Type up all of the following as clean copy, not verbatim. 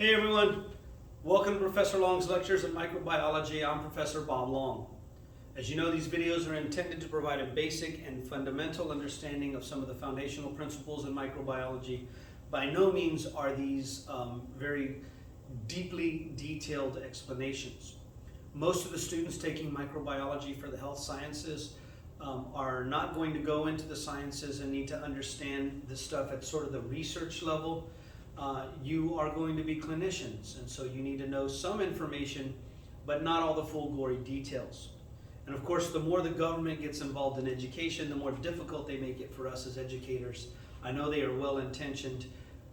Hey everyone, welcome to Professor Long's Lectures in Microbiology. I'm Professor Bob Long. As you know, these videos are intended to provide a basic and fundamental understanding of some of the foundational principles in microbiology. By no means are these very deeply detailed explanations. Most of the students taking microbiology for the health sciences are not going to go into the sciences and need to understand this stuff at sort of the research level. You are going to be clinicians, and so you need to know some information, but not all the full gory details. And of course, the more the government gets involved in education, the more difficult they make it for us as educators. I know they are well-intentioned,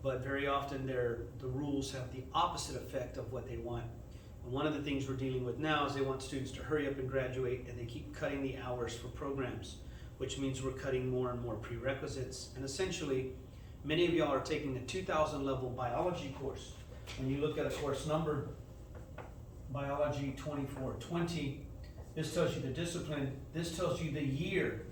but very often the rules have the opposite effect of what they want. And one of the things we're dealing with now is they want students to hurry up and graduate, and they keep cutting the hours for programs, which means we're cutting more and more prerequisites. And essentially, many of y'all are taking a 2000 level biology course. When you look at a course number, Biology 2420, this tells you the discipline, this tells you the year.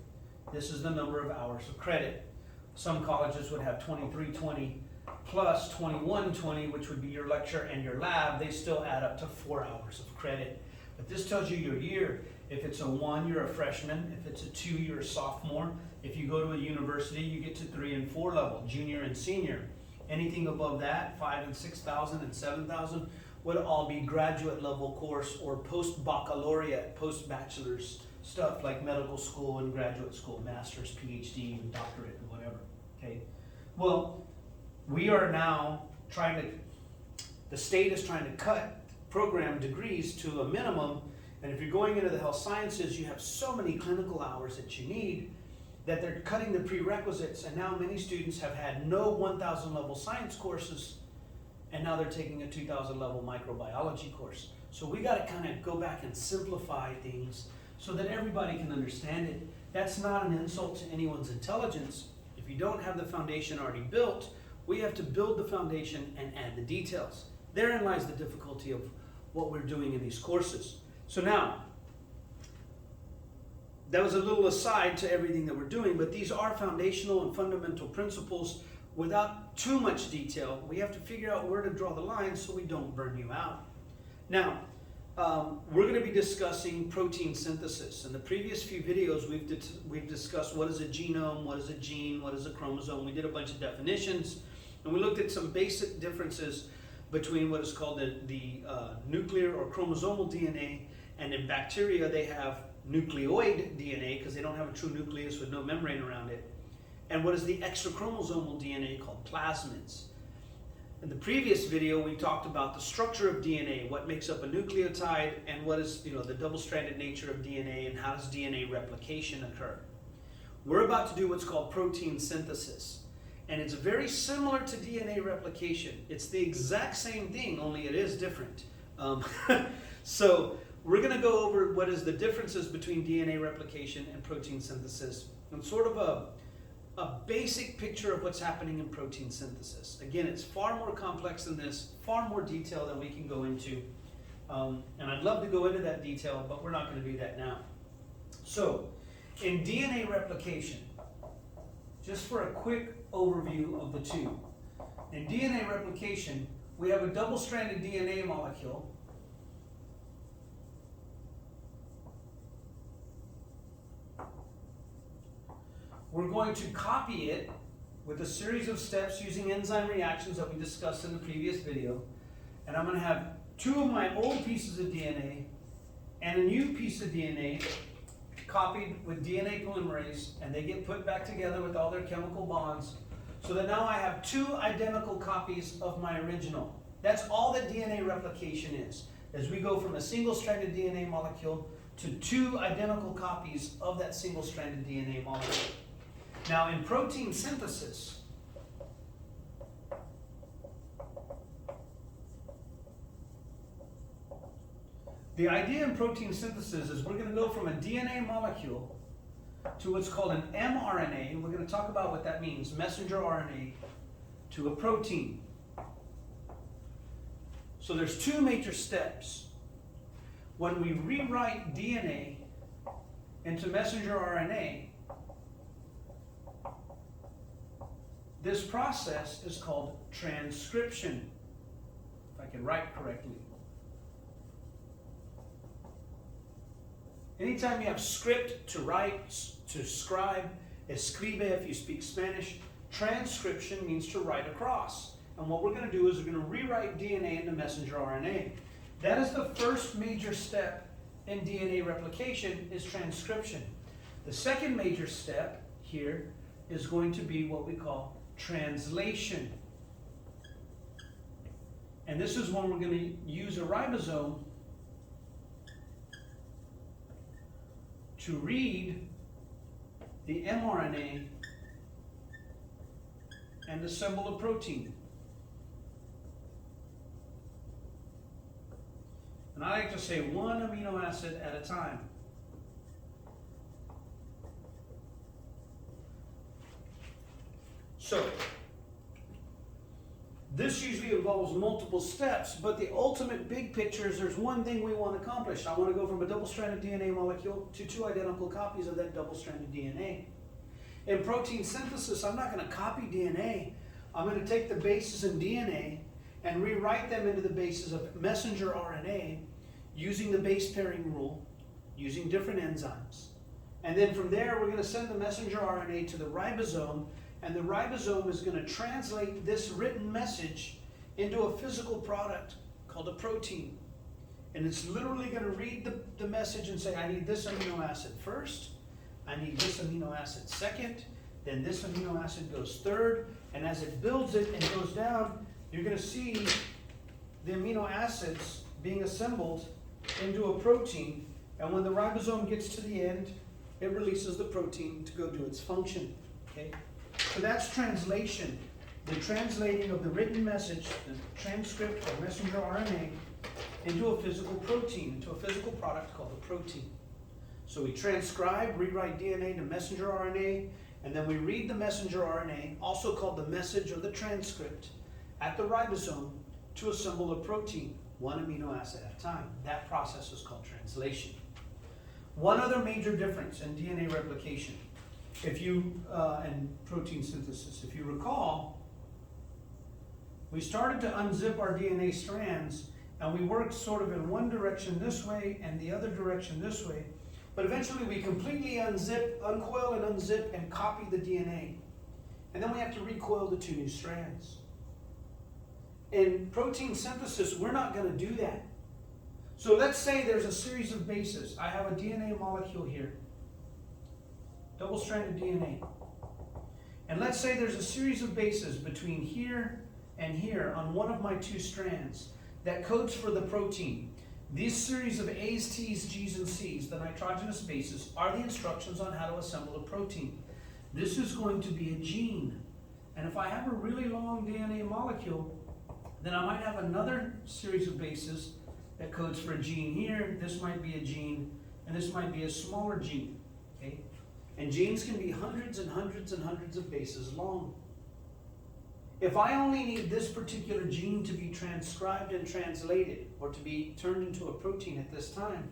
This is the number of hours of credit. Some colleges would have 2320 plus 2120, which would be your lecture and your lab. They still add up to 4 hours of credit. But this tells you your year. If it's a 1, you're a freshman. If it's a 2, you're a sophomore. If you go to a university, you get to 3 and 4 level, junior and senior. Anything above that, 5 and 6,000 and 7,000, would all be graduate level course or post-baccalaureate, post-bachelor's stuff like medical school and graduate school, master's, PhD, and doctorate, and whatever. Okay. Well, we are now the state is trying to cut program degrees to a minimum, and if you're going into the health sciences, you have so many clinical hours that you need that they're cutting the prerequisites, and now many students have had no 1000 level science courses, and now they're taking a 2000 level microbiology course. So we got to kind of go back and simplify things so that everybody can understand it. That's not an insult to anyone's intelligence. If you don't have the foundation already built, we have to build the foundation and add the details. Therein lies the difficulty of what we're doing in these courses. So now, that was a little aside to everything that we're doing, but these are foundational and fundamental principles. Without too much detail, we have to figure out where to draw the lines so we don't burn you out. Now, we're going to be discussing protein synthesis. In the previous few videos, we've discussed what is a genome, what is a gene, what is a chromosome. We did a bunch of definitions, and we looked at some basic differences between what is called the nuclear or chromosomal DNA, and in bacteria they have nucleoid DNA because they don't have a true nucleus with no membrane around it, and what is the extrachromosomal DNA called plasmids. In the previous video, we talked about the structure of DNA, what makes up a nucleotide, and what is the double-stranded nature of DNA, and how does DNA replication occur. We're about to do what's called protein synthesis, and it's very similar to DNA replication. It's the exact same thing, only it is different. So we're going to go over what is the differences between DNA replication and protein synthesis, and sort of a basic picture of what's happening in protein synthesis. Again, it's far more complex than this, far more detail than we can go into. And I'd love to go into that detail, but we're not going to do that now. So, in DNA replication, just for a quick overview of the two. In DNA replication, we have a double-stranded DNA molecule . We're going to copy it with a series of steps using enzyme reactions that we discussed in the previous video. And I'm going to have 2 of my old pieces of DNA and a new piece of DNA copied with DNA polymerase, and they get put back together with all their chemical bonds, so that now I have 2 identical copies of my original. That's all that DNA replication is, as we go from a single-stranded DNA molecule to 2 identical copies of that single-stranded DNA molecule. Now, in protein synthesis, the idea in protein synthesis is we're going to go from a DNA molecule to what's called an mRNA. We're going to talk about what that means, messenger RNA, to a protein. So there's 2 major steps. When we rewrite DNA into messenger RNA, this process is called transcription. if I can write correctly. Anytime you have script, to write, to scribe, escribe if you speak Spanish, transcription means to write across. And what we're going to do is we're going to rewrite DNA into messenger RNA. That is the first major step in DNA replication, is transcription. The second major step here is going to be what we call translation. And this is when we're going to use a ribosome to read the mRNA and assemble a protein. And I like to say one amino acid at a time. So, this usually involves multiple steps, but the ultimate big picture is there's one thing we want to accomplish. I want to go from a double-stranded DNA molecule to 2 identical copies of that double-stranded DNA. In protein synthesis, I'm not going to copy DNA. I'm going to take the bases in DNA and rewrite them into the bases of messenger RNA using the base pairing rule, using different enzymes. And then from there, we're going to send the messenger RNA to the ribosome, and the ribosome is going to translate this written message into a physical product called a protein. And it's literally going to read the message and say, I need this amino acid first, I need this amino acid second, then this amino acid goes third, and as it builds it and goes down, you're going to see the amino acids being assembled into a protein, and when the ribosome gets to the end, it releases the protein to go do its function. Okay? So that's translation, the translating of the written message, the transcript or messenger RNA, into a physical protein, into a physical product called a protein. So we transcribe, rewrite DNA to messenger RNA, and then we read the messenger RNA, also called the message or the transcript, at the ribosome to assemble a protein, one amino acid at a time. That process is called translation. One other major difference in DNA replication, and protein synthesis, if you recall, we started to unzip our DNA strands, and we worked sort of in one direction this way and the other direction this way, but eventually we completely uncoil and unzip and copy the DNA. And then we have to recoil the 2 new strands. In protein synthesis, we're not going to do that. So let's say there's a series of bases. I have a DNA molecule here, double-stranded DNA. And let's say there's a series of bases between here and here on one of my 2 strands that codes for the protein. These series of A's, T's, G's, and C's, the nitrogenous bases, are the instructions on how to assemble a protein. This is going to be a gene. And if I have a really long DNA molecule, then I might have another series of bases that codes for a gene here. This might be a gene, and this might be a smaller gene. Okay? And genes can be hundreds and hundreds and hundreds of bases long. If I only need this particular gene to be transcribed and translated, or to be turned into a protein at this time,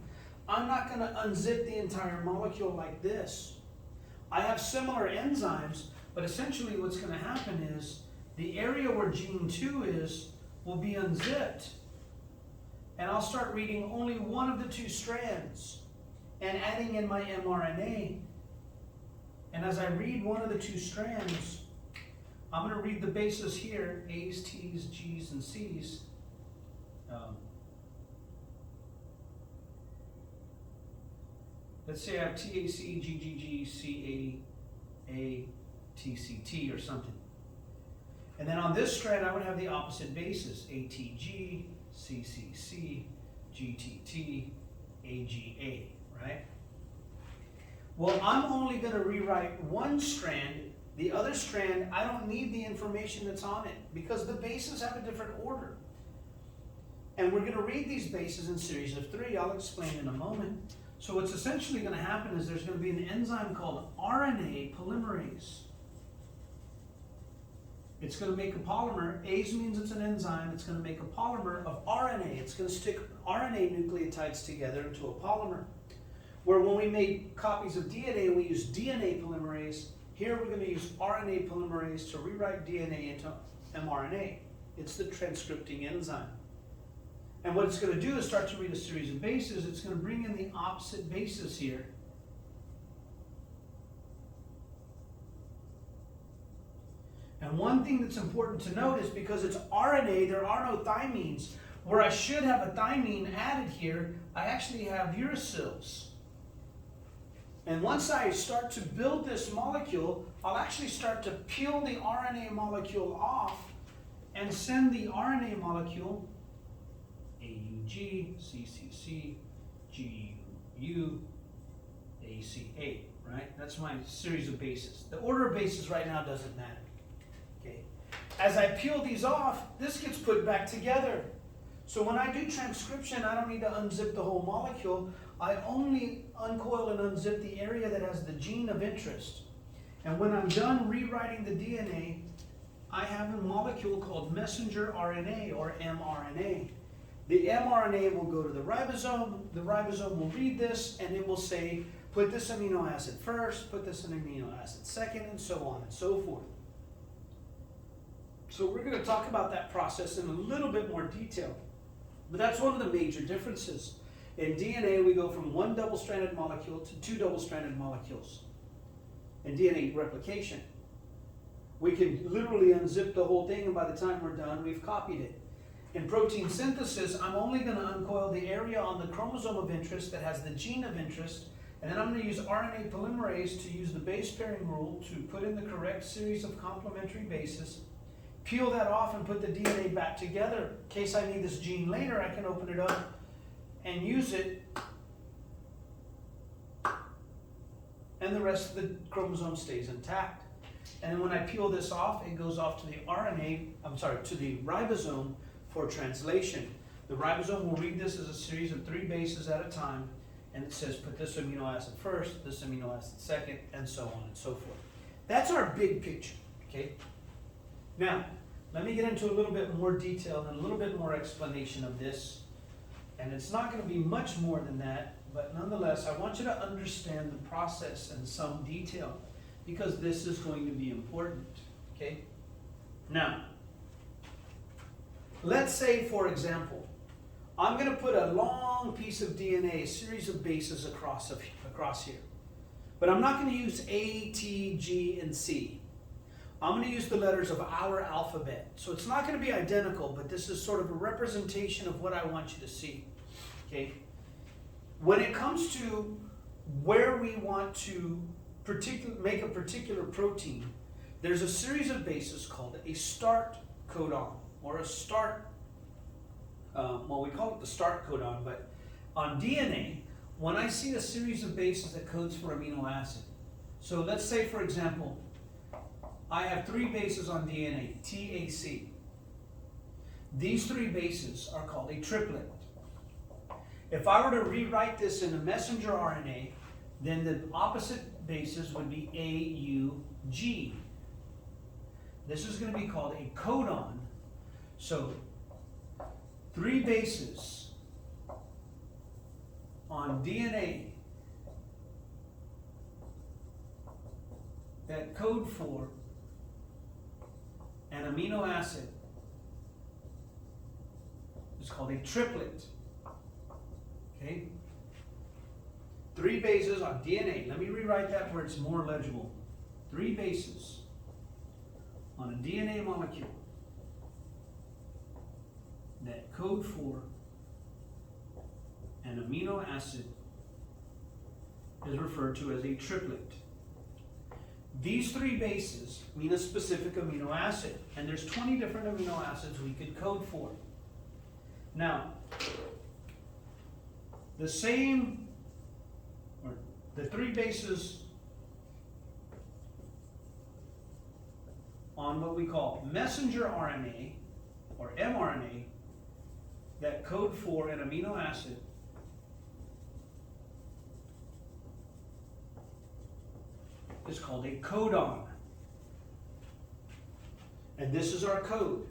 I'm not going to unzip the entire molecule like this. I have similar enzymes, but essentially what's going to happen is the area where gene 2 is will be unzipped, and I'll start reading only one of the 2 strands and adding in my mRNA. And as I read one of the 2 strands, I'm going to read the bases here, A's, T's, G's, and C's. Let's say I have TAC, GGG, CA, TCT or something. And then on this strand, I would have the opposite bases, ATG, CCC, GTT, AGA, right? Well, I'm only going to rewrite one strand. The other strand, I don't need the information that's on it because the bases have a different order. And we're going to read these bases in series of 3. I'll explain in a moment. So what's essentially going to happen is there's going to be an enzyme called RNA polymerase. It's going to make a polymer. A's means it's an enzyme. It's going to make a polymer of RNA. It's going to stick RNA nucleotides together into a polymer. Where when we made copies of DNA, we use DNA polymerase. Here we're going to use RNA polymerase to rewrite DNA into mRNA. It's the transcripting enzyme. And what it's going to do is start to read a series of bases. It's going to bring in the opposite bases here. And one thing that's important to note is because it's RNA, there are no thymines. Where I should have a thymine added here, I actually have uracils. And once I start to build this molecule, I'll actually start to peel the RNA molecule off and send the RNA molecule AUG, CCC, GU, ACA, right? That's my series of bases. The order of bases right now doesn't matter. Okay. As I peel these off, this gets put back together. So when I do transcription, I don't need to unzip the whole molecule. I only uncoil and unzip the area that has the gene of interest. And when I'm done rewriting the DNA, I have a molecule called messenger RNA, or mRNA. The mRNA will go to the ribosome will read this, and it will say, put this amino acid first, put this amino acid second, and so on and so forth. So we're going to talk about that process in a little bit more detail. But that's one of the major differences. In DNA, we go from one double-stranded molecule to two double-stranded molecules. In DNA replication, we can literally unzip the whole thing, and by the time we're done, we've copied it. In protein synthesis, I'm only going to uncoil the area on the chromosome of interest that has the gene of interest, and then I'm going to use RNA polymerase to use the base pairing rule to put in the correct series of complementary bases, peel that off and put the DNA back together. In case I need this gene later, I can open it up and use it, and the rest of the chromosome stays intact. And then when I peel this off, it goes off to the to the ribosome for translation. The ribosome will read this as a series of 3 bases at a time, and it says put this amino acid first, this amino acid second, and so on and so forth. That's our big picture, okay? Now, let me get into a little bit more detail and a little bit more explanation of this. And it's not going to be much more than that, but nonetheless, I want you to understand the process in some detail, because this is going to be important, okay? Now, let's say, for example, I'm going to put a long piece of DNA, a series of bases across here. But I'm not going to use A, T, G, and C. I'm going to use the letters of our alphabet. So it's not going to be identical, but this is sort of a representation of what I want you to see. Okay? When it comes to where we want to make a particular protein, there's a series of bases called a start codon, or a start, we call it the start codon, but on DNA, when I see a series of bases that codes for amino acid, so let's say, for example, I have 3 bases on DNA, TAC. These 3 bases are called a triplet. If I were to rewrite this in a messenger RNA, then the opposite bases would be AUG. This is going to be called a codon. So 3 bases on DNA that code for an amino acid is called a triplet. Okay? 3 bases on DNA. Let me rewrite that where it's more legible. 3 bases on a DNA molecule that code for an amino acid is referred to as a triplet. These 3 bases mean a specific amino acid, and there's 20 different amino acids we could code for. Now, the 3 bases on what we call messenger RNA, or mRNA, that code for an amino acid is called a codon. And this is our code.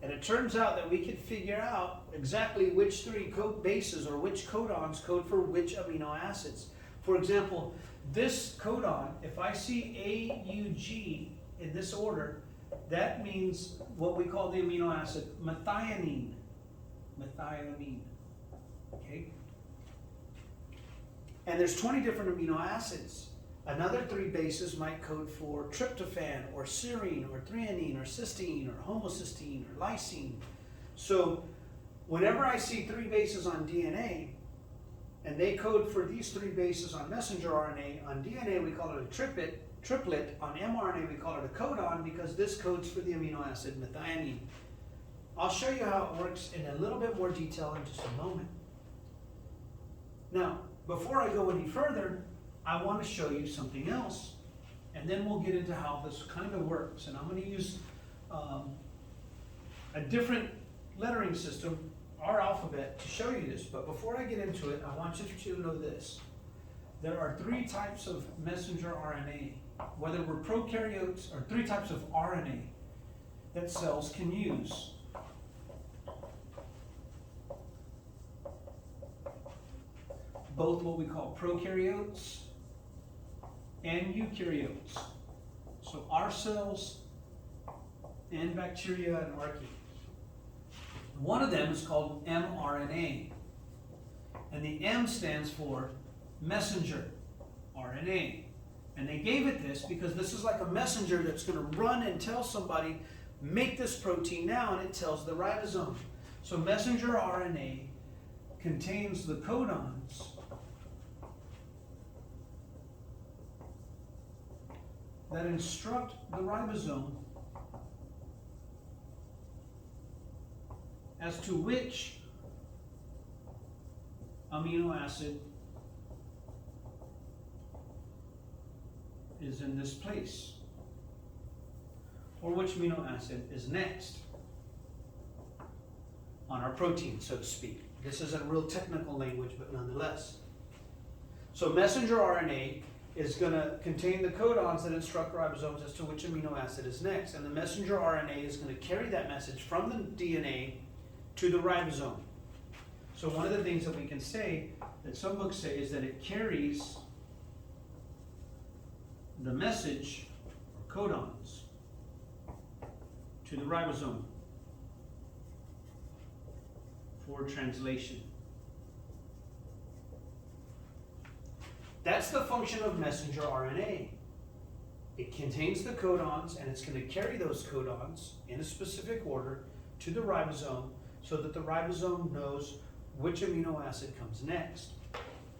And it turns out that we can figure out exactly which 3 bases or which codons code for which amino acids. For example, this codon, if I see AUG in this order, that means what we call the amino acid methionine. Methylamine. Okay? And there's 20 different amino acids. Another 3 bases might code for tryptophan or serine or threonine or cysteine or homocysteine or lysine. So whenever I see 3 bases on DNA, and they code for these 3 bases on messenger RNA, on DNA we call it a triplet, on mRNA we call it a codon because this codes for the amino acid methionine. I'll show you how it works in a little bit more detail in just a moment. Now, before I go any further, I want to show you something else, and then we'll get into how this kind of works. And I'm going to use a different lettering system, our alphabet, to show you this. But before I get into it, I want you to know this. There are 3 types of messenger RNA, whether we're prokaryotes, or 3 types of RNA that cells can use. Both what we call prokaryotes and eukaryotes. So our cells and bacteria and archaea. One of them is called mRNA. And the M stands for messenger RNA. And they gave it this because this is like a messenger that's going to run and tell somebody, make this protein now, and it tells the ribosome. So messenger RNA contains the codons that instruct the ribosome as to which amino acid is in this place, or which amino acid is next on our protein, so to speak. This isn't real technical language, but nonetheless. So messenger RNA is going to contain the codons that instruct ribosomes as to which amino acid is next. And the messenger RNA is going to carry that message from the DNA to the ribosome. So one of the things that we can say, that some books say, is that it carries the message, or codons, to the ribosome for translation. That's the function of messenger RNA. It contains the codons, and it's going to carry those codons in a specific order to the ribosome so that the ribosome knows which amino acid comes next.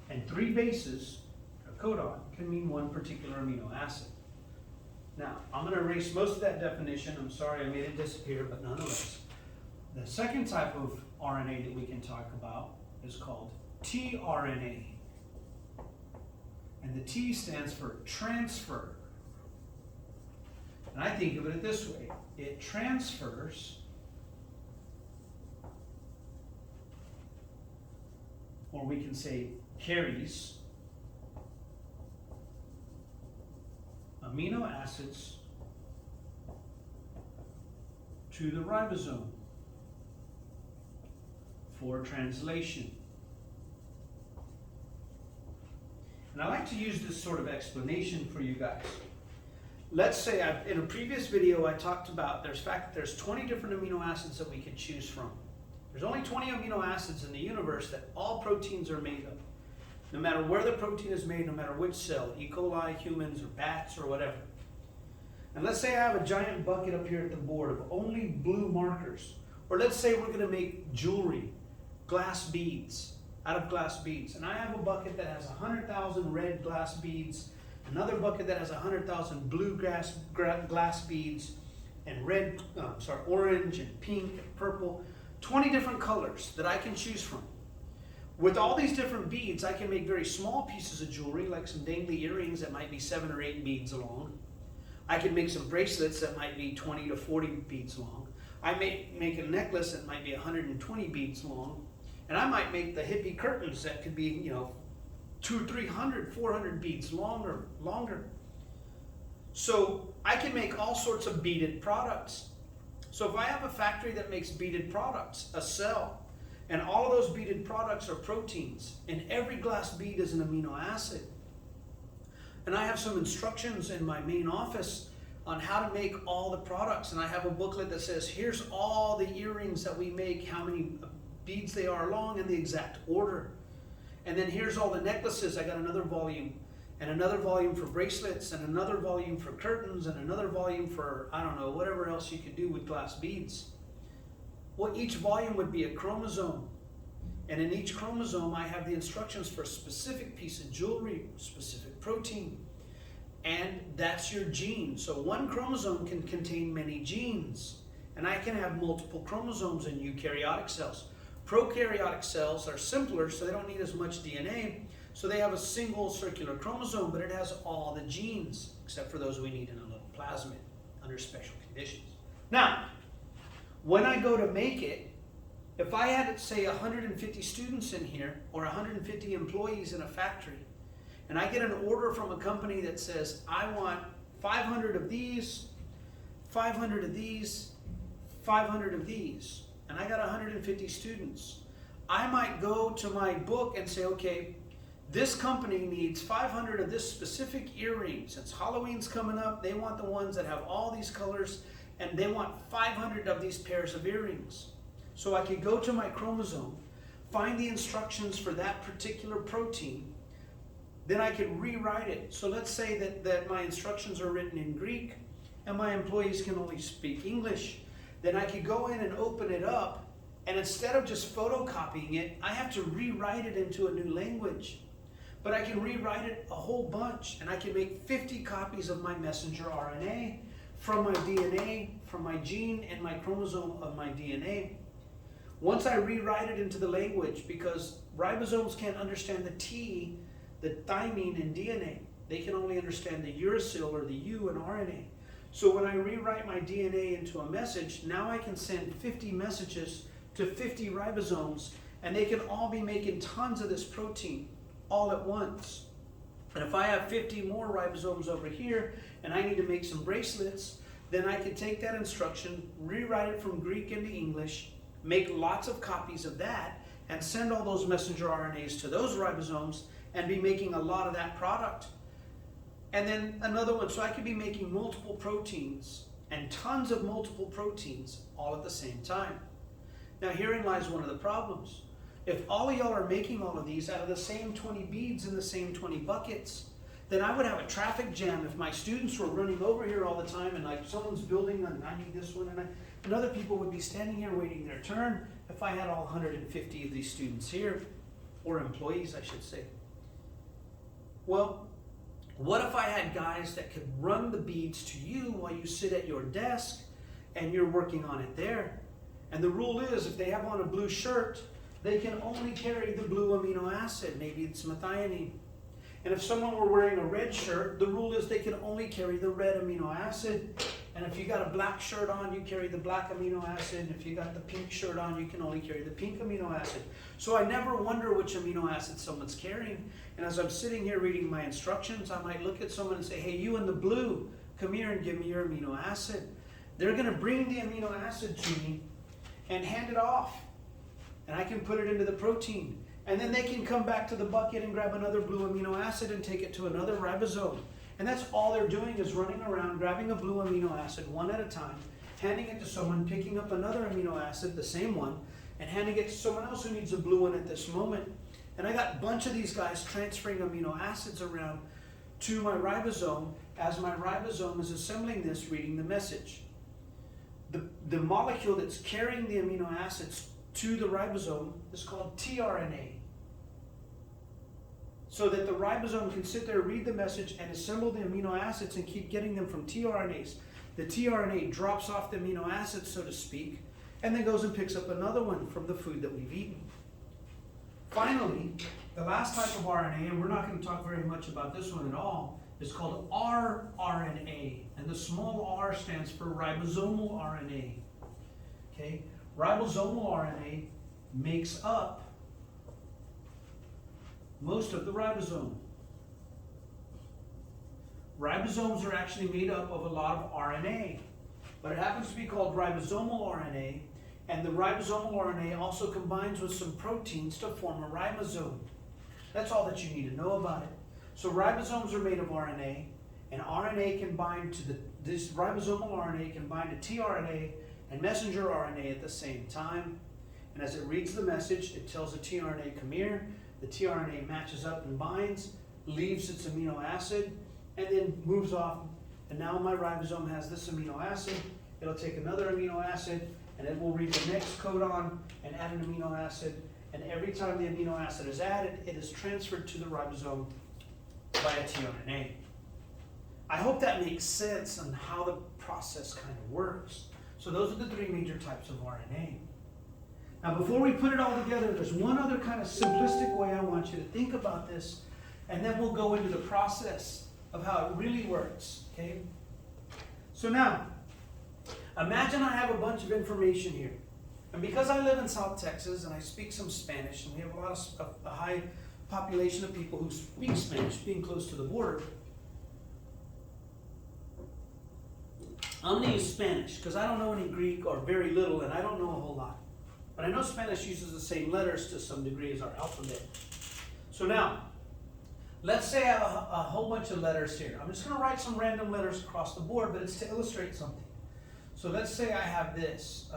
And 3 bases, a codon, can mean one particular amino acid. Now, I'm going to erase most of that definition. I'm sorry I made it disappear, but nonetheless. The second type of RNA that we can talk about is called tRNA. And the T stands for transfer. And I think of it this way. It transfers, or we can say carries, amino acids to the ribosome for translation. And I like to use this sort of explanation for you guys. Let's say in a previous video I talked about there's 20 different amino acids that we could choose from. There's only 20 amino acids in the universe that all proteins are made of. No matter where the protein is made, no matter which cell, E. coli, humans, or bats, or whatever. And let's say I have a giant bucket up here at the board of only blue markers. Or let's say we're going to make jewelry, glass beads, out of glass beads. And I have a bucket that has 100,000 red glass beads, another bucket that has 100,000 blue glass beads, and orange and pink and purple, 20 different colors that I can choose from. With all these different beads, I can make very small pieces of jewelry, like some dangly earrings that might be 7 or 8 beads long. I can make some bracelets that might be 20 to 40 beads long. I may make a necklace that might be 120 beads long. And I might make the hippie curtains that could be, 200, 300, 400 beads longer. So I can make all sorts of beaded products. So if I have a factory that makes beaded products, a cell, and all of those beaded products are proteins, and every glass bead is an amino acid, and I have some instructions in my main office on how to make all the products, and I have a booklet that says, here's all the earrings that we make, how many beads they are long and the exact order. And then here's all the necklaces. I got another volume, and another volume for bracelets, and another volume for curtains, and another volume for, I don't know, whatever else you could do with glass beads. Well, each volume would be a chromosome. And in each chromosome, I have the instructions for a specific piece of jewelry, specific protein. And that's your gene. So one chromosome can contain many genes. And I can have multiple chromosomes in eukaryotic cells. Prokaryotic cells are simpler, so they don't need as much DNA. So they have a single circular chromosome, but it has all the genes, except for those we need in a little plasmid under special conditions. Now, when I go to make it, if I had, say, 150 students in here, or 150 employees in a factory, and I get an order from a company that says, I want 500 of these, 500 of these, 500 of these, and I got 150 students, I might go to my book and say, okay, this company needs 500 of this specific earring. Since Halloween's coming up, they want the ones that have all these colors, and they want 500 of these pairs of earrings. So I could go to my chromosome, find the instructions for that particular protein, then I could rewrite it. So let's say that my instructions are written in Greek and my employees can only speak English. Then I could go in and open it up, and instead of just photocopying it, I have to rewrite it into a new language. But I can rewrite it a whole bunch, and I can make 50 copies of my messenger RNA from my DNA, from my gene and my chromosome of my DNA. Once I rewrite it into the language, because ribosomes can't understand the T, the thymine in DNA. They can only understand the uracil or the U in RNA. So when I rewrite my DNA into a message, now I can send 50 messages to 50 ribosomes, and they can all be making tons of this protein all at once. And if I have 50 more ribosomes over here, and I need to make some bracelets, then I can take that instruction, rewrite it from Greek into English, make lots of copies of that, and send all those messenger RNAs to those ribosomes, and be making a lot of that product. And then another one, so I could be making multiple proteins and tons of multiple proteins all at the same time. Now herein lies one of the problems. If all of y'all are making all of these out of the same 20 beads in the same 20 buckets, then I would have a traffic jam if my students were running over here all the time, and like someone's building and I need this one, and other people would be standing here waiting their turn if I had all 150 of these students here, or employees I should say. Well, what if I had guys that could run the beads to you while you sit at your desk and you're working on it there? And the rule is, if they have on a blue shirt, they can only carry the blue amino acid. Maybe it's methionine. And if someone were wearing a red shirt, the rule is they can only carry the red amino acid. And if you got a black shirt on, you carry the black amino acid. If you got the pink shirt on, you can only carry the pink amino acid. So I never wonder which amino acid someone's carrying. And as I'm sitting here reading my instructions, I might look at someone and say, hey, you in the blue, come here and give me your amino acid. They're going to bring the amino acid to me and hand it off. And I can put it into the protein. And then they can come back to the bucket and grab another blue amino acid and take it to another ribosome. And that's all they're doing, is running around, grabbing a blue amino acid one at a time, handing it to someone, picking up another amino acid, the same one, and handing it to someone else who needs a blue one at this moment. And I got a bunch of these guys transferring amino acids around to my ribosome as my ribosome is assembling this, reading the message. The molecule that's carrying the amino acids to the ribosome is called tRNA. So that the ribosome can sit there, read the message, and assemble the amino acids and keep getting them from tRNAs. The tRNA drops off the amino acids, so to speak, and then goes and picks up another one from the food that we've eaten. Finally, the last type of RNA, and we're not going to talk very much about this one at all, is called rRNA. And the small r stands for ribosomal RNA. Okay? Ribosomal RNA makes up most of the ribosome. Ribosomes are actually made up of a lot of RNA, but it happens to be called ribosomal RNA, and the ribosomal RNA also combines with some proteins to form a ribosome. That's all that you need to know about it. So ribosomes are made of RNA, and RNA can bind to this ribosomal RNA can bind to tRNA and messenger RNA at the same time. And as it reads the message, it tells the tRNA, come here. The tRNA matches up and binds, leaves its amino acid, and then moves off. And now my ribosome has this amino acid. It'll take another amino acid, and it will read the next codon and add an amino acid. And every time the amino acid is added, it is transferred to the ribosome by a tRNA. I hope that makes sense on how the process kind of works. So those are the three major types of RNA. Now before we put it all together, there's one other kind of simplistic way I want you to think about this, and then we'll go into the process of how it really works, okay? So now, imagine I have a bunch of information here. And because I live in South Texas and I speak some Spanish, and we have a high population of people who speak Spanish, being close to the border, I'm going to use Spanish because I don't know any Greek or very little, and I don't know a whole lot. But I know Spanish uses the same letters to some degree as our alphabet. So now, let's say I have a whole bunch of letters here. I'm just going to write some random letters across the board, but it's to illustrate something. So let's say I have this.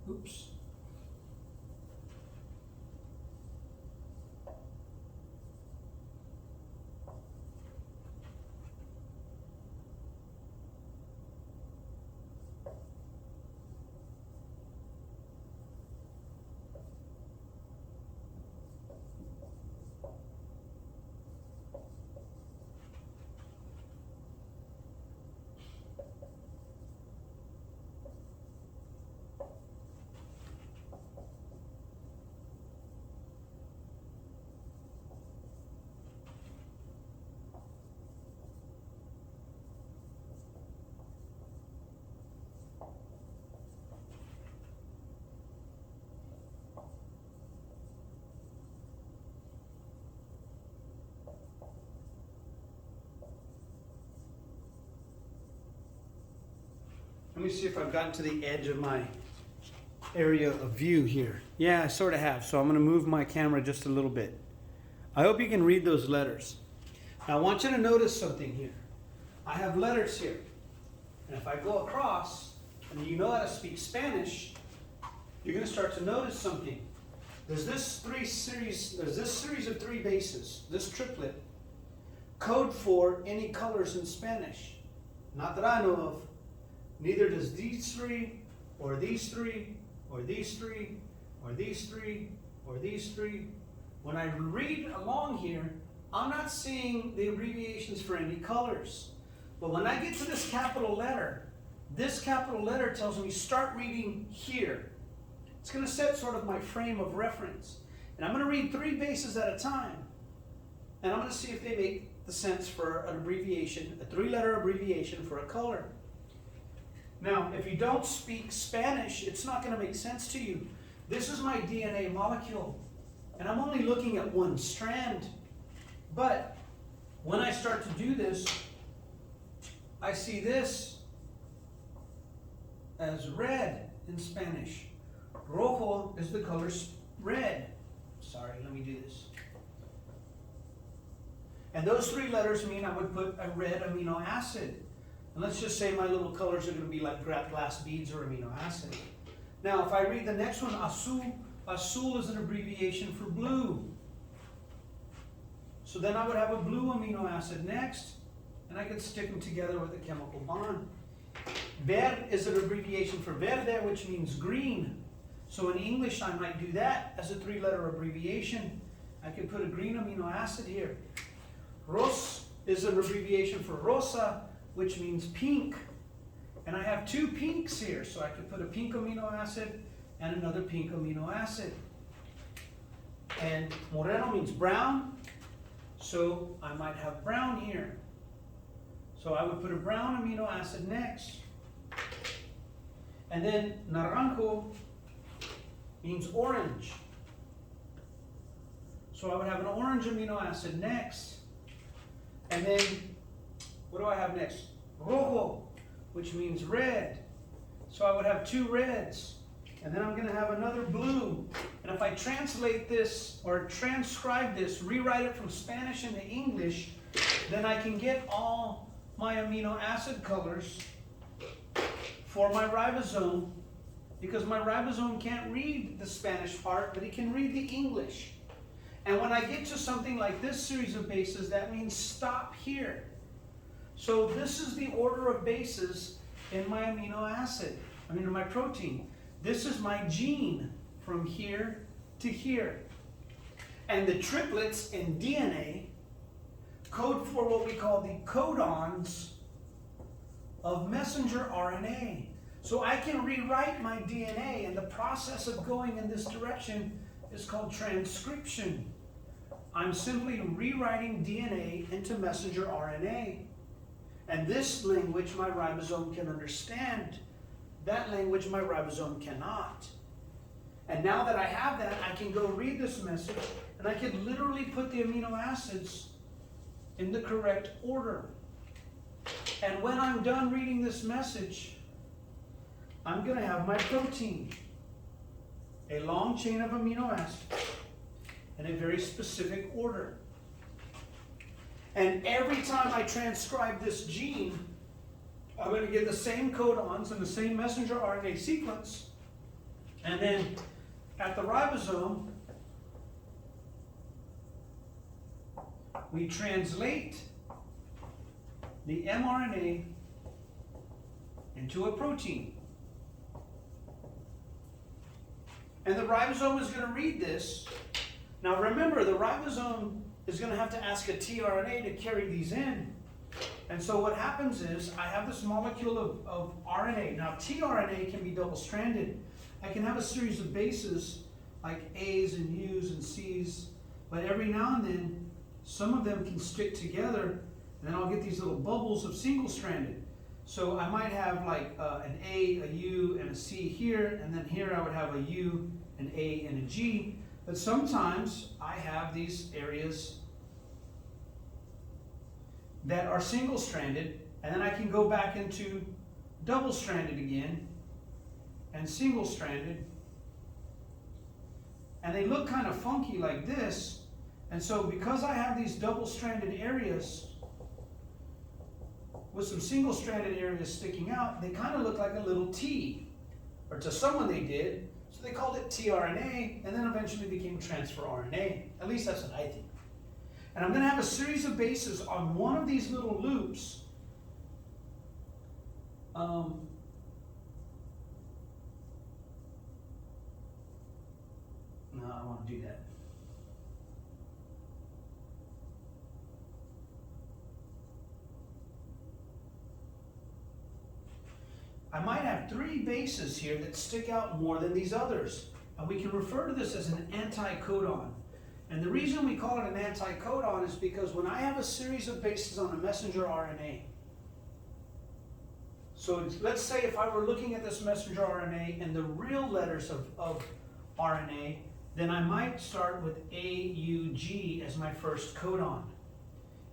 Oops. Let me see if I've gotten to the edge of my area of view here. Yeah, I sort of have. So I'm going to move my camera just a little bit. I hope you can read those letters. Now I want you to notice something here. I have letters here. And if I go across, and you know how to speak Spanish, you're going to start to notice something. There's this series of three bases, this triplet, code for any colors in Spanish. Not that I know of. Neither does these three, or these three, or these three, or these three, or these three. When I read along here, I'm not seeing the abbreviations for any colors. But when I get to this capital letter tells me start reading here. It's going to set sort of my frame of reference. And I'm going to read three bases at a time. And I'm going to see if they make the sense for an abbreviation, a three-letter abbreviation for a color. Now, if you don't speak Spanish, it's not going to make sense to you. This is my DNA molecule, and I'm only looking at one strand. But when I start to do this, I see this as red in Spanish. Rojo is the color red. Sorry, let me do this. And those three letters mean I would put a red amino acid. And let's just say my little colors are going to be like glass beads or amino acid. Now, if I read the next one, azul, azul is an abbreviation for blue. So then I would have a blue amino acid next, and I could stick them together with a chemical bond. Verde is an abbreviation for verde, which means green. So in English, I might do that as a three-letter abbreviation. I could put a green amino acid here. Ros is an abbreviation for rosa, which means pink. And I have two pinks here, so I could put a pink amino acid and another pink amino acid. And moreno means brown, so I might have brown here. So I would put a brown amino acid next. And then naranjo means orange. So I would have an orange amino acid next. And then what do I have next? Rojo, which means red. So I would have two reds. And then I'm going to have another blue. And if I translate this or transcribe this, rewrite it from Spanish into English, then I can get all my amino acid colors for my ribosome, because my ribosome can't read the Spanish part, but it can read the English. And when I get to something like this series of bases, that means stop here. So this is the order of bases in my amino acid, in my protein. This is my gene from here to here. And the triplets in DNA code for what we call the codons of messenger RNA. So I can rewrite my DNA, and the process of going in this direction is called transcription. I'm simply rewriting DNA into messenger RNA. And this language my ribosome can understand. That language my ribosome cannot. And now that I have that, I can go read this message, and I can literally put the amino acids in the correct order. And when I'm done reading this message, I'm going to have my protein, a long chain of amino acids in a very specific order. And every time I transcribe this gene, I'm going to get the same codons and the same messenger RNA sequence. And then at the ribosome, we translate the mRNA into a protein. And the ribosome is going to read this. Now remember, the ribosome is going to have to ask a tRNA to carry these in. And so what happens is, I have this molecule of RNA. Now tRNA can be double-stranded. I can have a series of bases like A's and U's and C's, but every now and then some of them can stick together, and then I'll get these little bubbles of single-stranded. So I might have like an A, a U, and a C here, and then here I would have a U, an A, and a G. But sometimes I have these areas that are single-stranded, and then I can go back into double-stranded again, and single-stranded. And they look kind of funky like this. And so because I have these double-stranded areas with some single-stranded areas sticking out, they kind of look like a little T. Or to someone they did. So they called it tRNA, and then eventually became transfer RNA. At least that's what I think. And I'm going to have a series of bases on one of these little loops. No, I don't want to do that. I might have 3 bases here that stick out more than these others. And we can refer to this as an anticodon. And the reason we call it an anticodon is because when I have a series of bases on a messenger RNA, so let's say if I were looking at this messenger RNA and the real letters of RNA, then I might start with AUG as my first codon.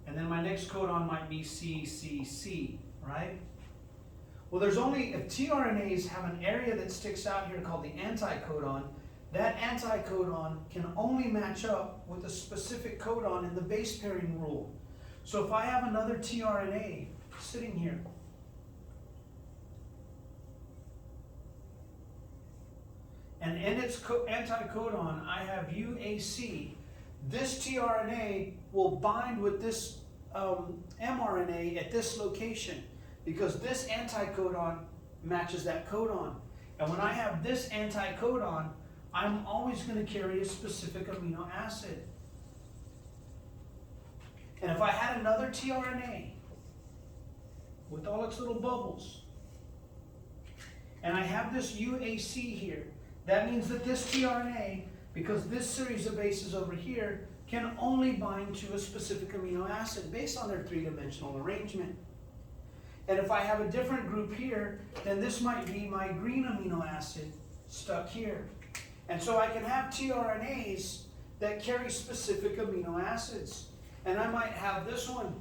And then my next codon might be CCC, right? Well, there's only, if tRNAs have an area that sticks out here called the anticodon, that anticodon can only match up with a specific codon in the base pairing rule. So if I have another tRNA sitting here, and in its anticodon I have UAC, this tRNA will bind with this mRNA at this location, because this anticodon matches that codon. And when I have this anticodon, I'm always going to carry a specific amino acid. And if I had another tRNA with all its little bubbles, and I have this UAC here, that means that this tRNA, because this series of bases over here, can only bind to a specific amino acid based on their 3-dimensional arrangement. And if I have a different group here, then this might be my green amino acid stuck here. And so I can have tRNAs that carry specific amino acids. And I might have this one.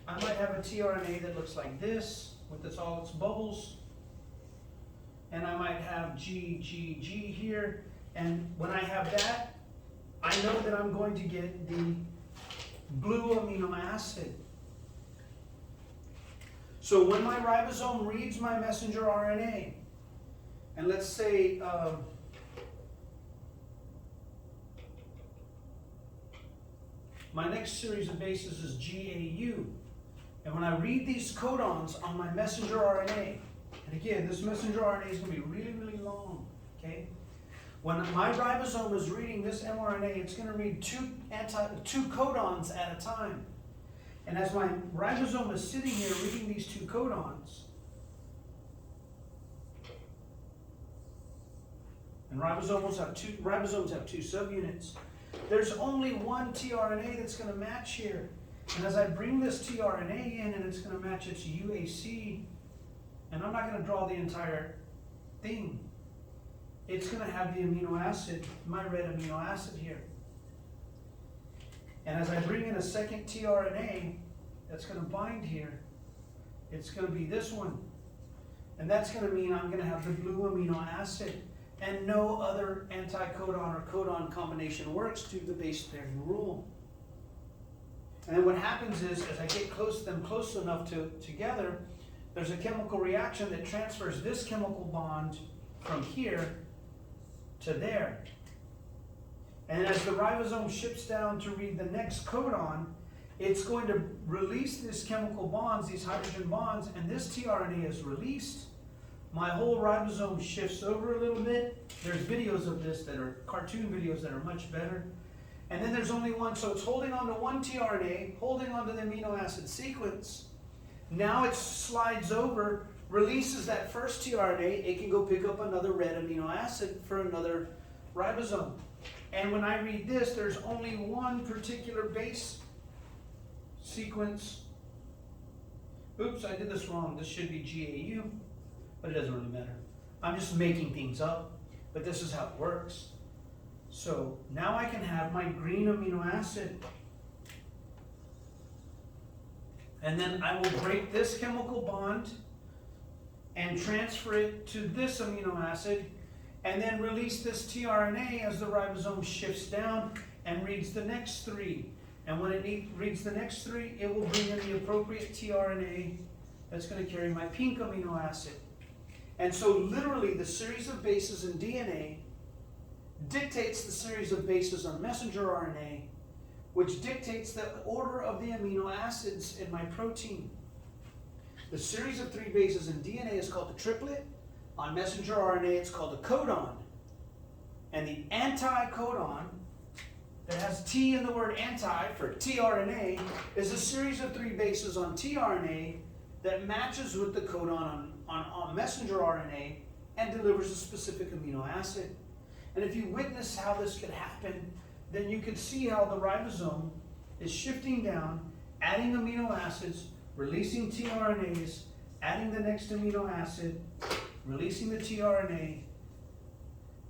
I might have a tRNA that looks like this, with all its bubbles. and I might have G, G, G here. And when I have that, I know that I'm going to get the blue amino acid. So when my ribosome reads my messenger RNA, and let's say my next series of bases is GAU, and when I read these codons on my messenger RNA, and again, this messenger RNA is going to be really, really long, okay? When my ribosome is reading this mRNA, it's going to read two codons at a time. And as my ribosome is sitting here reading these two codons, and ribosomes have two subunits, there's only one tRNA that's going to match here. And as I bring this tRNA in and it's going to match its UAC, and I'm not going to draw the entire thing, it's going to have the amino acid, my red amino acid here. And as I bring in a second tRNA that's going to bind here, it's going to be this one. And that's going to mean I'm going to have the blue amino acid. And no other anticodon or codon combination works due to the base pairing rule. And then what happens is, as I get them close enough together, there's a chemical reaction that transfers this chemical bond from here to there. And as the ribosome shifts down to read the next codon, it's going to release these chemical bonds, these hydrogen bonds, and this tRNA is released. My whole ribosome shifts over a little bit. There's videos of this that are cartoon videos that are much better. And then there's only one, so it's holding on to one tRNA, holding on to the amino acid sequence. Now it slides over, releases that first tRNA, it can go pick up another red amino acid for another ribosome. And when I read this, there's only one particular base sequence. Oops, I did this wrong. This should be GAU, but it doesn't really matter. I'm just making things up, but this is how it works. So now I can have my green amino acid. And then I will break this chemical bond and transfer it to this amino acid, and then release this tRNA as the ribosome shifts down and reads the next three. And when it reads the next three, it will bring in the appropriate tRNA that's going to carry my pink amino acid. And so literally the series of bases in DNA dictates the series of bases on messenger RNA, which dictates the order of the amino acids in my protein. The series of 3 bases in DNA is called the triplet. On messenger RNA, it's called the codon. And the anticodon, that has T in the word anti for tRNA, is a series of 3 bases on tRNA that matches with the codon on messenger RNA and delivers a specific amino acid. And if you witness how this could happen, then you could see how the ribosome is shifting down, adding amino acids, releasing tRNAs, adding the next amino acid, releasing the tRNA,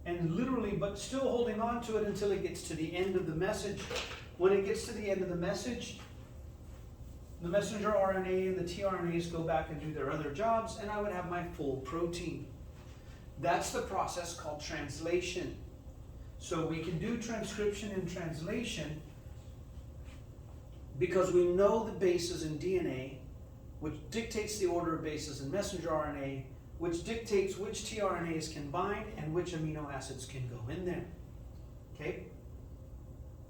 and literally, but still holding on to it until it gets to the end of the message. When it gets to the end of the message, the messenger RNA and the tRNAs go back and do their other jobs, and I would have my full protein. That's the process called translation. So we can do transcription and translation because we know the bases in DNA, which dictates the order of bases in messenger RNA, which dictates which tRNAs can bind and which amino acids can go in there. Okay?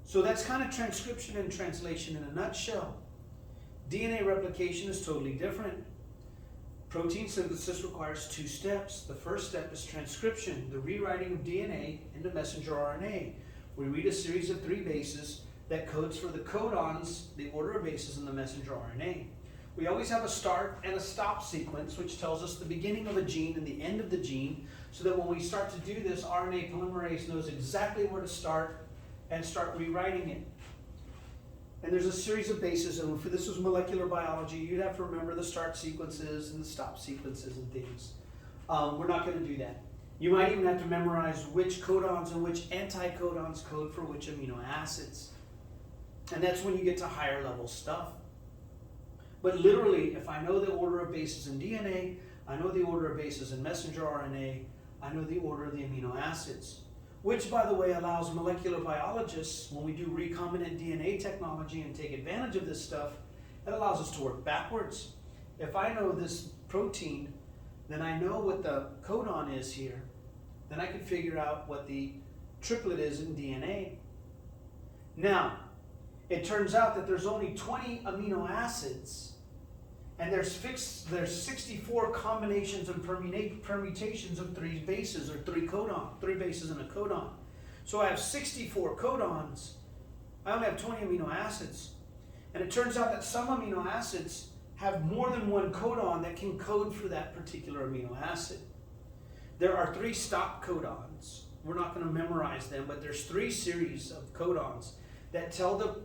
So that's kind of transcription and translation in a nutshell. DNA replication is totally different. Protein synthesis requires 2 steps. The first step is transcription, the rewriting of DNA into messenger RNA. We read a series of 3 bases that codes for the codons, the order of bases in the messenger RNA. We always have a start and a stop sequence, which tells us the beginning of a gene and the end of the gene, so that when we start to do this, RNA polymerase knows exactly where to start and start rewriting it. And there's a series of bases, and if this was molecular biology, you'd have to remember the start sequences and the stop sequences and things. We're not going to do that. You might even have to memorize which codons and which anticodons code for which amino acids. And that's when you get to higher level stuff. But literally, if I know the order of bases in DNA, I know the order of bases in messenger RNA, I know the order of the amino acids, which, by the way, allows molecular biologists, when we do recombinant DNA technology and take advantage of this stuff, it allows us to work backwards. If I know this protein, then I know what the codon is here. Then I can figure out what the triplet is in DNA. Now, it turns out that there's only 20 amino acids, and there's 64 combinations and permutations of 3 bases, or 3 bases and a codon. So I have 64 codons. I only have 20 amino acids. And it turns out that some amino acids have more than one codon that can code for that particular amino acid. There are 3 stop codons. We're not going to memorize them, but there's 3 series of codons that tell the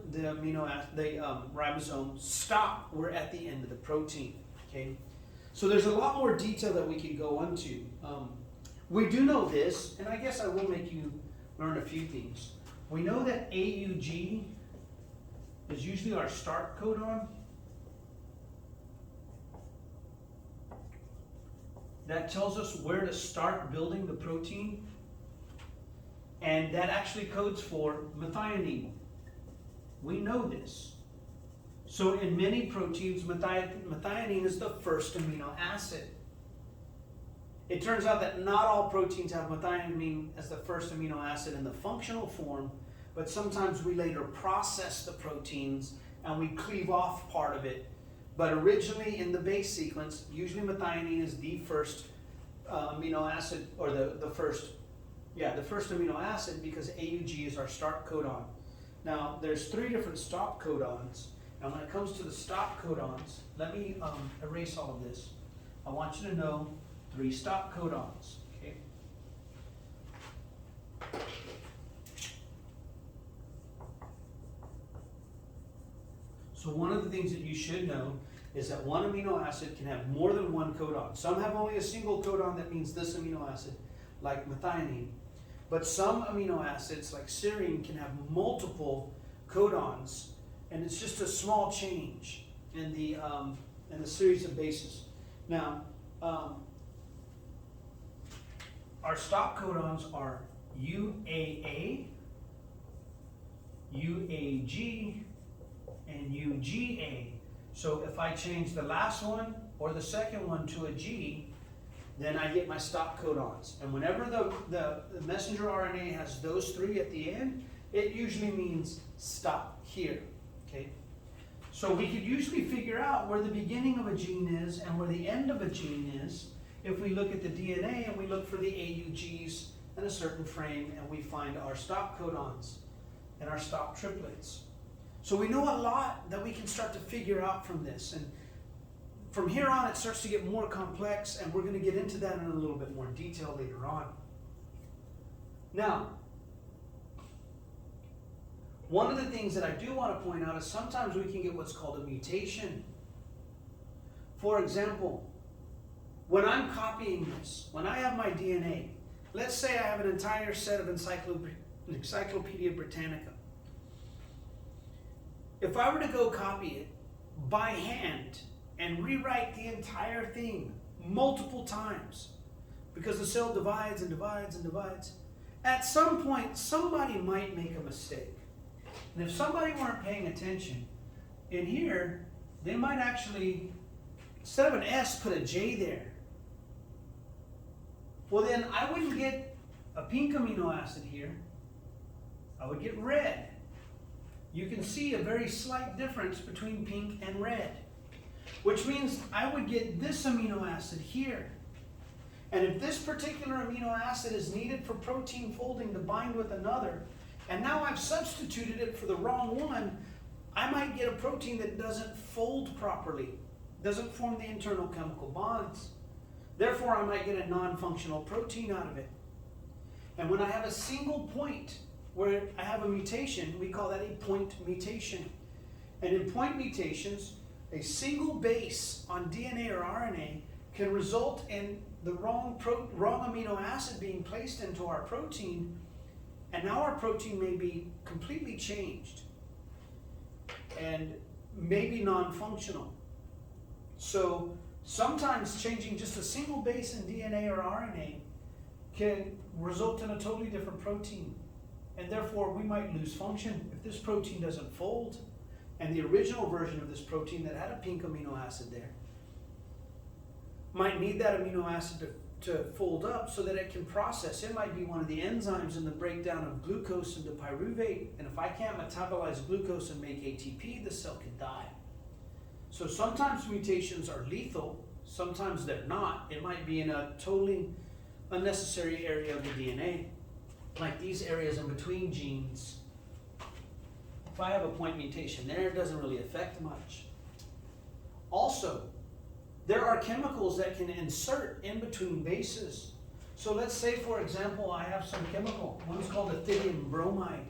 ribosome, stop, we're at the end of the protein. Okay, so there's a lot more detail that we can go into. We do know this, and I guess I will make you learn a few things. We know that AUG is usually our start codon. That tells us where to start building the protein, and that actually codes for methionine. We know this. So in many proteins, methionine is the first amino acid. It turns out that not all proteins have methionine as the first amino acid in the functional form, but sometimes we later process the proteins and we cleave off part of it. But originally in the base sequence, usually methionine is the first amino acid, or the first amino acid, because AUG is our start codon. Now, there's 3 different stop codons, and when it comes to the stop codons, let me erase all of this. I want you to know 3 stop codons, okay? So one of the things that you should know is that one amino acid can have more than one codon. Some have only a single codon that means this amino acid, like methionine. But some amino acids, like serine, can have multiple codons, and it's just a small change in the series of bases. Now, our stop codons are UAA, UAG, and UGA. So if I change the last one or the second one to a G, then I get my stop codons. And whenever the messenger RNA has those 3 at the end, it usually means stop here, okay? So we could usually figure out where the beginning of a gene is and where the end of a gene is if we look at the DNA and we look for the AUGs in a certain frame, and we find our stop codons and our stop triplets. So we know a lot that we can start to figure out from this. And from here on, it starts to get more complex, and we're going to get into that in a little bit more detail later on. Now, one of the things that I do want to point out is sometimes we can get what's called a mutation. For example, when I'm copying this, when I have my DNA, let's say I have an entire set of Encyclopedia Britannica. If I were to go copy it by hand and rewrite the entire thing multiple times, because the cell divides and divides and divides, at some point somebody might make a mistake. And if somebody weren't paying attention, in here they might actually, instead of an S, put a J there. Well, then I wouldn't get a pink amino acid here, I would get red. You can see a very slight difference between pink and red, which means I would get this amino acid here. And if this particular amino acid is needed for protein folding to bind with another, and now I've substituted it for the wrong one, I might get a protein that doesn't fold properly, doesn't form the internal chemical bonds. Therefore, I might get a non-functional protein out of it. And when I have a single point where I have a mutation, we call that a point mutation. And in point mutations, a single base on DNA or RNA can result in the wrong amino acid being placed into our protein, and now our protein may be completely changed and maybe non-functional. So Sometimes changing just a single base in DNA or RNA can result in a totally different protein, and therefore we might lose function if this protein doesn't fold, and the original version of this protein that had a pink amino acid there might need that amino acid to fold up so that it can process. It might be one of the enzymes in the breakdown of glucose into pyruvate, and if I can't metabolize glucose and make ATP, the cell could die. So sometimes mutations are lethal, sometimes they're not. It might be in a totally unnecessary area of the DNA, like these areas in between genes. If I have a point mutation there, it doesn't really affect much. Also, there are chemicals that can insert in between bases. So let's say, for example, I have some chemical. One's called ethidium bromide.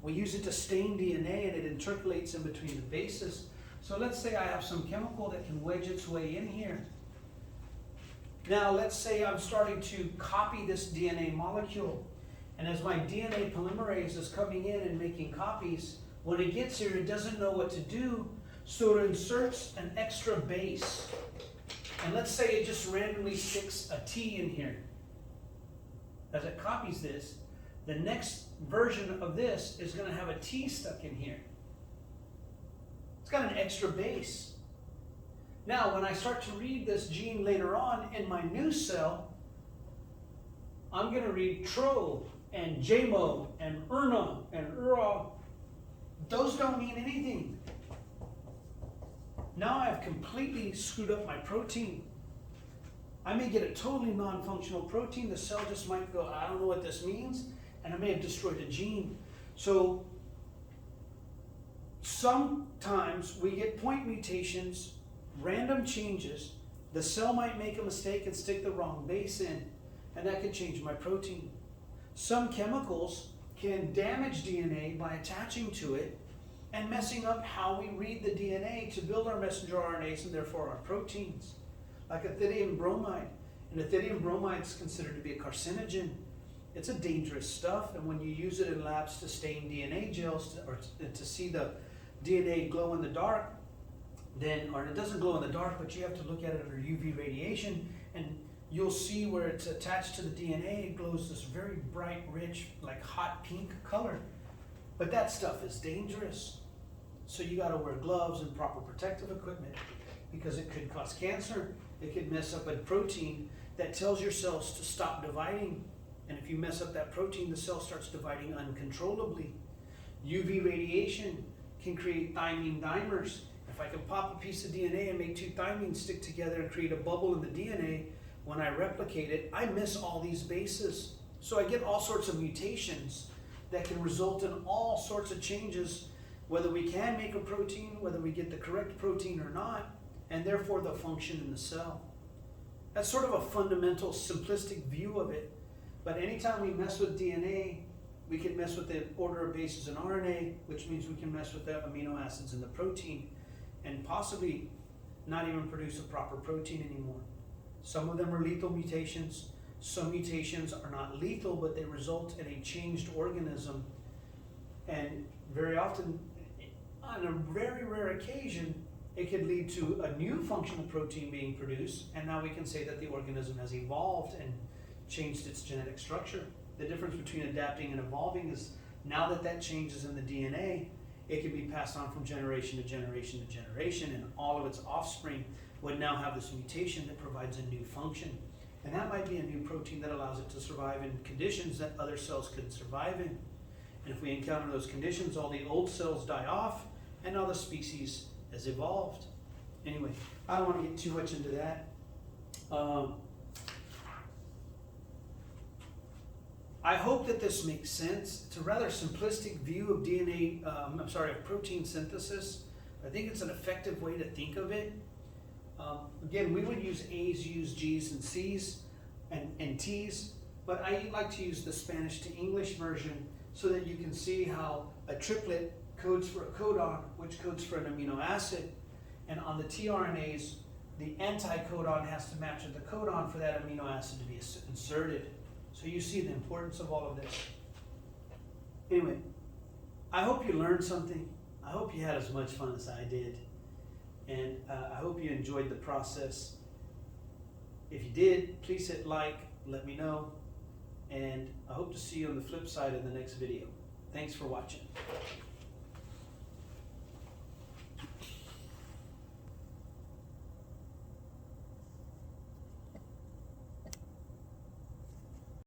We use it to stain DNA, and it intercalates in between the bases. So let's say I have some chemical that can wedge its way in here. Now let's say I'm starting to copy this DNA molecule, and as my DNA polymerase is coming in and making copies, when it gets here it doesn't know what to do, so it inserts an extra base. And let's say it just randomly sticks a T in here. As it copies this, the next version of this is going to have a T stuck in here. It's got an extra base. Now, when I start to read this gene later on in my new cell, I'm going to read TRO and JMO and ERNA and ERA. Those don't mean anything. Now I've completely screwed up my protein. I may get a totally non-functional protein. The cell just might go, I don't know what this means, and I may have destroyed a gene. So sometimes we get point mutations, random changes. The cell might make a mistake and stick the wrong base in, and that could change my protein. Some chemicals can damage DNA by attaching to it and messing up how we read the DNA to build our messenger RNAs and therefore our proteins, like ethidium bromide. And ethidium bromide is considered to be a carcinogen. It's a dangerous stuff, and when you use it in labs to stain DNA gels or to see the DNA glow in the dark, or it doesn't glow in the dark, but you have to look at it under UV radiation, and you'll see where it's attached to the DNA, it glows this very bright, rich, like hot pink color. But that stuff is dangerous. So you got to wear gloves and proper protective equipment, because it could cause cancer. It could mess up a protein that tells your cells to stop dividing. And if you mess up that protein, the cell starts dividing uncontrollably. UV radiation can create thymine dimers. If I can pop a piece of DNA and make two thymines stick together and create a bubble in the DNA, when I replicate it, I miss all these bases. So I get all sorts of mutations that can result in all sorts of changes, whether we can make a protein, whether we get the correct protein or not, and therefore the function in the cell. That's sort of a fundamental, simplistic view of it. But anytime we mess with DNA, we can mess with the order of bases in RNA, which means we can mess with the amino acids in the protein, and possibly not even produce a proper protein anymore. Some of them are lethal mutations. Some mutations are not lethal, but they result in a changed organism. And very often, on a very rare occasion, it could lead to a new functional protein being produced, and now we can say that the organism has evolved and changed its genetic structure. The difference between adapting and evolving is now that that changes in the DNA, it can be passed on from generation to generation to generation, and all of its offspring would now have this mutation that provides a new function. And that might be a new protein that allows it to survive in conditions that other cells couldn't survive in. And if we encounter those conditions, all the old cells die off, and now the species has evolved. Anyway, I don't want to get too much into that. I hope that this makes sense. It's a rather simplistic view of protein synthesis. I think it's an effective way to think of it. Again, we would use A's, U's, G's, and C's, and T's, but I like to use the Spanish to English version so that you can see how a triplet codes for a codon, which codes for an amino acid, and on the tRNAs, the anticodon has to match with the codon for that amino acid to be inserted. So you see the importance of all of this. Anyway, I hope you learned something. I hope you had as much fun as I did. And I hope you enjoyed the process. If you did, please hit like, let me know, and I hope to see you on the flip side of the next video. Thanks for watching.